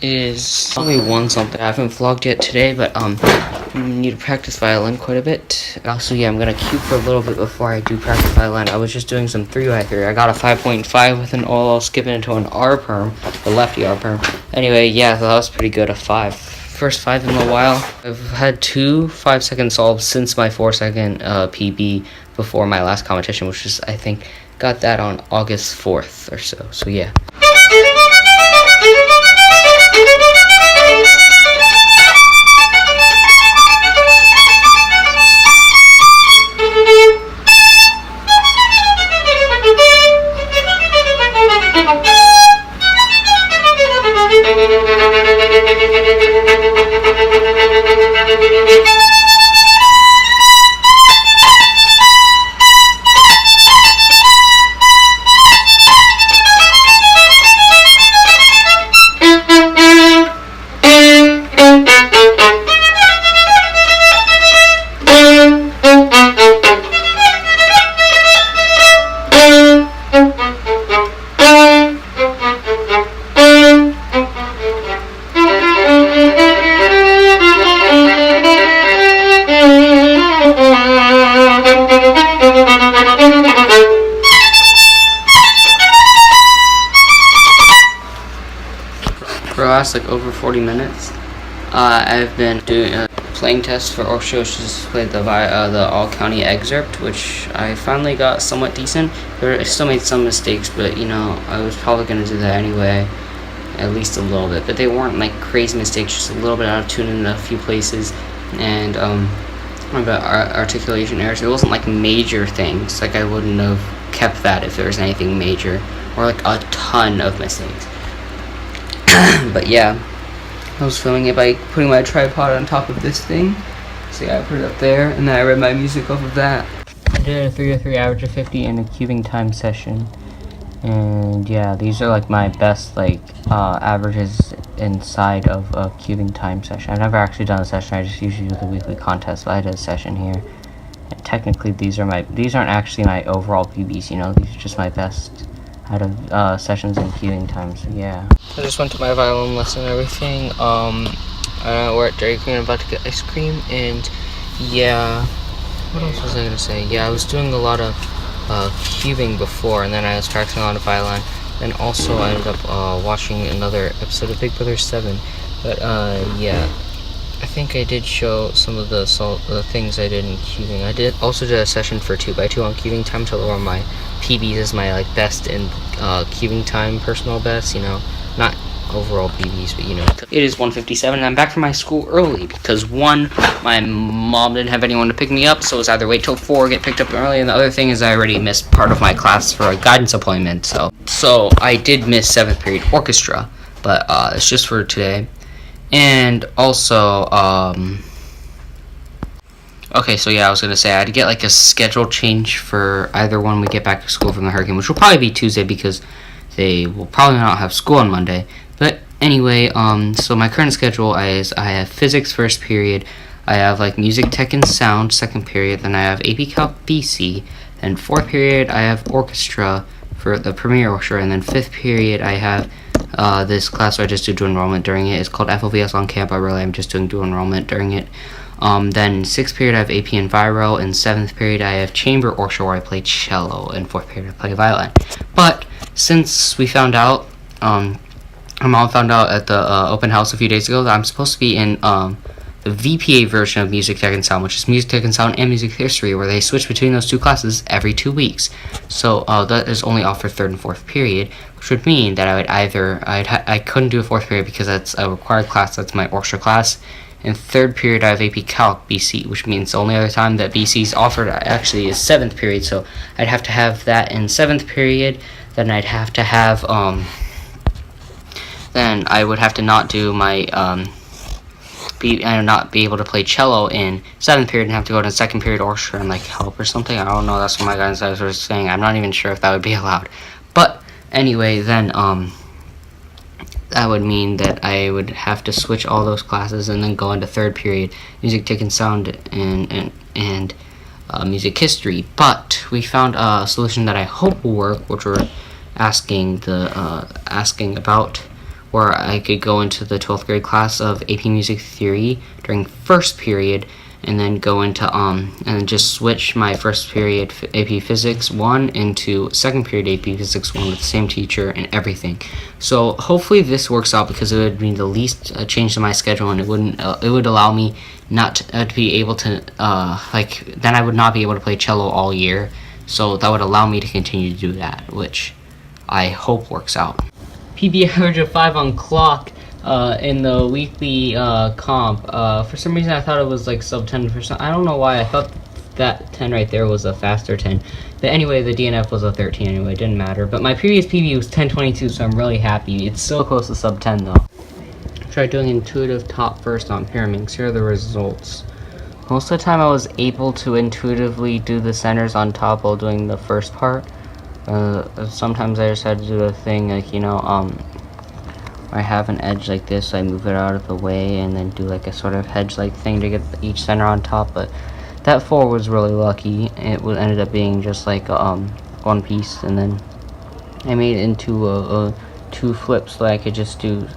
is only one something. I haven't vlogged yet today, but need to practice violin quite a bit. Also, yeah, I'm gonna cue for a little bit before I do practice violin. I was just doing some 3x3. I got a 5.5 with an I'll skip it into an R perm, the lefty R perm. Anyway, yeah, that was pretty good. A 5. First 5 in a while. I've had 2 5-second solves since my 4-second PB before my last competition, which is, I think, got that on August 4th or so. So yeah. For the last like over 40 minutes, I've been doing a playing test for Orchestra, which is played the All County Excerpt, which I finally got somewhat decent. I still made some mistakes, but you know, I was probably gonna do that anyway, at least a little bit. But they weren't like crazy mistakes, just a little bit out of tune in a few places, and about articulation errors. It wasn't like major things. Like I wouldn't have kept that if there was anything major or like a ton of mistakes. But yeah, I was filming it by putting my tripod on top of this thing. So yeah, I put it up there, and then I read my music off of that. I did a 303 average of 50 in a cubing time session, and yeah, these are like my best like averages inside of a cubing time session. I've never actually done a session. I just usually do the weekly contest, but I did a session here. And technically, these aren't actually my overall PBs. You know, these are just my best out of sessions in queuing time. So yeah, I just went to my violin lesson and everything. We're at Dairy Queen, I'm about to get ice cream, and yeah, what else was I gonna say? Yeah, I was doing a lot of cubing before, and then I was practicing on the violin. And also I ended up watching another episode of Big Brother 7. But yeah, I think I did show some of the things I did in cubing. I also did a session for 2x2 on cubing time to lower my PBs as my like best in cubing time, personal best, you know, not overall PBs, but you know. It is 1:57 and I'm back from my school early because one, my mom didn't have anyone to pick me up, so it was either wait till 4 or get picked up early, and the other thing is I already missed part of my class for a guidance appointment, so I did miss 7th period orchestra, but it's just for today. And also okay, so yeah, I was gonna say I had to get like a schedule change for either when we get back to school from the hurricane, which will probably be Tuesday because they will probably not have school on Monday. But anyway, so my current schedule is I have physics first period, I have like music tech and sound second period, then I have AP Calc BC, then 4th period I have orchestra for the premier orchestra, and then 5th period I have this class where I just do dual enrollment during it. It's called FLVS on camp. I'm just doing dual enrollment during it. Then 6th period I have AP and Viro, and 7th period I have chamber orchestra where I play cello, and 4th period I play violin. But since we found out, my mom found out at the open house a few days ago that I'm supposed to be in the VPA version of Music Tech and Sound, which is Music Tech and Sound and Music History, where they switch between those two classes every 2 weeks. So that is only offered 3rd and 4th period, which would mean that I would I couldn't do a 4th period because that's a required class. That's my orchestra class. In 3rd period, I have AP Calc BC, which means the only other time that BC is offered actually is 7th period. So I'd have to have that in 7th period. Then I'd have to have then I would have to not do my not be able to play cello in 7th period and have to go to 2nd period orchestra and like help or something. I don't know. That's what my guidance was saying. I'm not even sure if that would be allowed. But anyway, then that would mean that I would have to switch all those classes and then go into 3rd period music tech and sound and music history. But we found a solution that I hope will work, which we're asking about, where I could go into the 12th grade class of AP Music Theory during first period, and then go into and just switch my first period AP Physics 1 into second period AP Physics 1 with the same teacher and everything. So hopefully this works out, because it would be the least change to my schedule, and it would allow me not to be able to then I would not be able to play cello all year. So that would allow me to continue to do that, which I hope works out. PB average of 5 on clock in the weekly comp. For some reason I thought it was like sub 10%. I don't know why. I thought that 10 right there was a faster 10. But anyway, the DNF was a 13 anyway. It didn't matter. But my previous PB was 10.22, so I'm really happy. It's still close to sub 10 though. Tried doing intuitive top first on Pyraminx. Here are the results. Most of the time I was able to intuitively do the centers on top while doing the first part. Sometimes I just had to do a thing like, I have an edge like this, so I move it out of the way and then do like a sort of hedge like thing to get each center on top. But that 4 was really lucky. It ended up being just like one piece, and then I made it into a 2 flip, so I could just do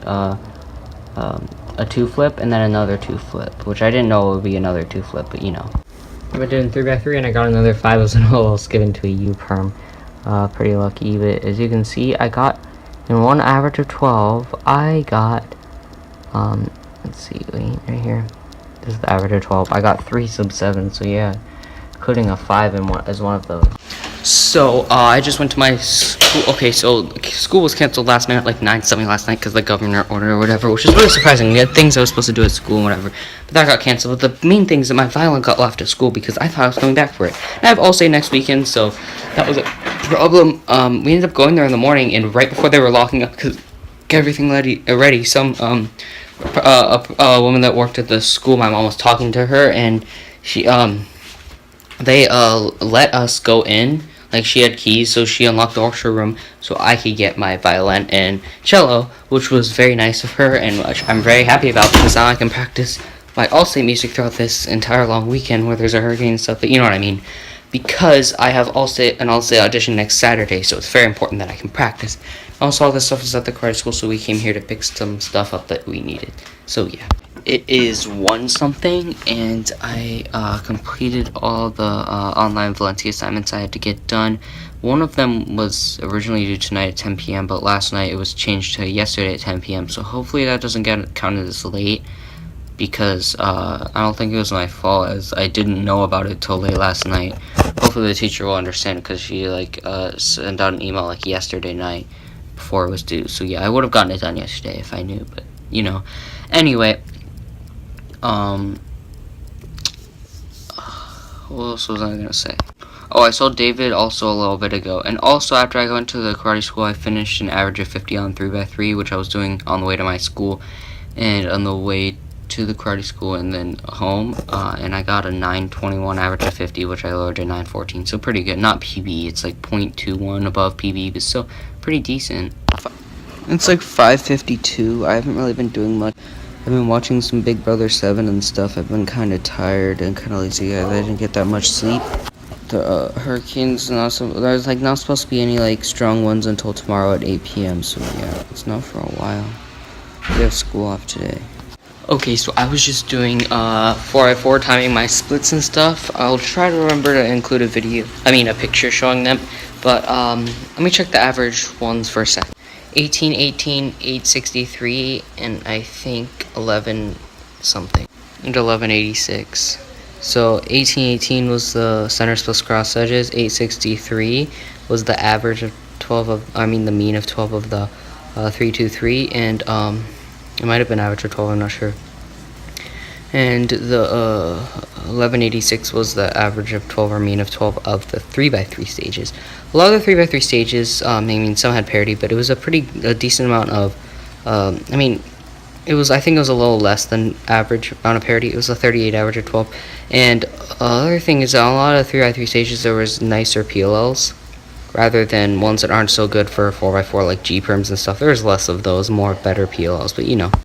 a 2 flip and then another 2 flip, which I didn't know it would be another 2 flip, but I've been doing 3x3 and I got another 5 as an almost given to a U perm. Pretty lucky, but as you can see, I got in one average of 12. I got let's see, wait, right here. This is the average of 12. I got 3 sub 7, so yeah, including a 5 as one of those. So I just went to my school. Okay, so school was canceled last night at like 9 something last night because the governor order or whatever, which is really surprising. We had things I was supposed to do at school and whatever, but that got canceled. But the main thing is that my violin got left at school because I thought I was coming back for it. And I have All-State next weekend, so that was a problem. We ended up going there in the morning, and right before they were locking up, because everything ready, some a woman that worked at the school, my mom was talking to her, and she they let us go in. Like, she had keys, so she unlocked the orchestra room so I could get my violin and cello, which was very nice of her, and which I'm very happy about, because now I can practice my All-State music throughout this entire long weekend where there's a hurricane and stuff, but you know what I mean. Because I have an All-State audition next Saturday, so it's very important that I can practice. Also, all this stuff is at the karate school, so we came here to pick some stuff up that we needed. So yeah. It is 1 something, and I completed all the online Valencia assignments I had to get done. One of them was originally due tonight at 10 p.m., but last night it was changed to yesterday at 10 p.m., so hopefully that doesn't get counted as late, because I don't think it was my fault, as I didn't know about it till late last night. Hopefully the teacher will understand, because she sent out an email like yesterday night before it was due. So yeah, I would have gotten it done yesterday if I knew, but anyway. What else was I gonna say? Oh, I saw David also a little bit ago. And also, after I went to the karate school, I finished an average of 50 on 3x3, which I was doing on the way to my school and on the way to the karate school and then home. And I got a 921 average of 50, which I lowered to 914. So pretty good. Not PB. It's like 0.21 above PB, but still pretty decent. It's like 5:52. I haven't really been doing much. I've been watching some Big Brother 7 and stuff. I've been kind of tired and kind of lazy, guys. I didn't get that much sleep. The hurricanes, there's like not supposed to be any like strong ones until tomorrow at 8 p.m. So yeah, it's not for a while. We have school off today. Okay, so I was just doing 4x4 timing my splits and stuff. I'll try to remember to include a picture showing them. But let me check the average ones for a second. 1818, 863, and I think 11 something, and 1186. So 1818 was the centers plus cross edges. 863 was the average of 12 of, the mean of 12 of the 323, and it might have been average of 12, I'm not sure. And the 1186 was the average of 12 or mean of 12 of the 3x3 stages. A lot of the 3x3 stages, some had parity, but it was a decent amount of, I think it was a little less than average amount of parity. It was a 38 average of 12. And other thing is that a lot of 3x3 stages there was nicer PLLs, rather than ones that aren't so good for 4x4 like G-perms and stuff. There's less of those, more better PLLs, but